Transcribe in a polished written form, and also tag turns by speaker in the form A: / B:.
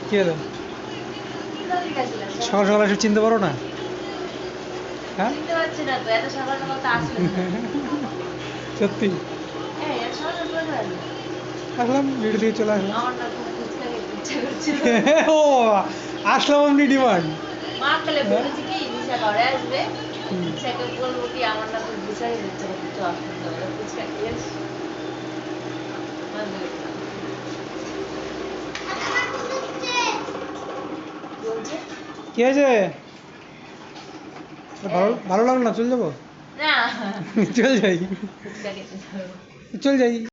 A: কি হলো? সকাল সকাল এসে চিনতে পারো না? হ্যাঁ,
B: চিনতে পারছি না তো, এত সকাল সকাল তো আসলে না।
A: সত্যি
B: এই এত সকাল সকাল করে আসলে?
A: আসলাম, রেডি থেকে চলে আসলাম।
B: আমার না খুব ফুচকা খেতে ইচ্ছা করছিল।
A: ও বাবা, আসলাম এমনি ডিমান্ড।
B: মা কালে বলেছি কি নিশা ঘরে আসবে,
A: হুম।
B: নিশাকে বলবো কি আমার না খুব ফুচকা খেতে ইচ্ছা করছে, চ সন্ধ্যাবেলা ফুচকা খেয়ে আসি। মা বলেছে। কি বলছে?
A: কি হয়েছে? ভালো ভালো লাগলো না, চল যাবো।
B: না,
A: চল যাই,
B: ফুচকা খেতে যাবো।
A: চল যাই।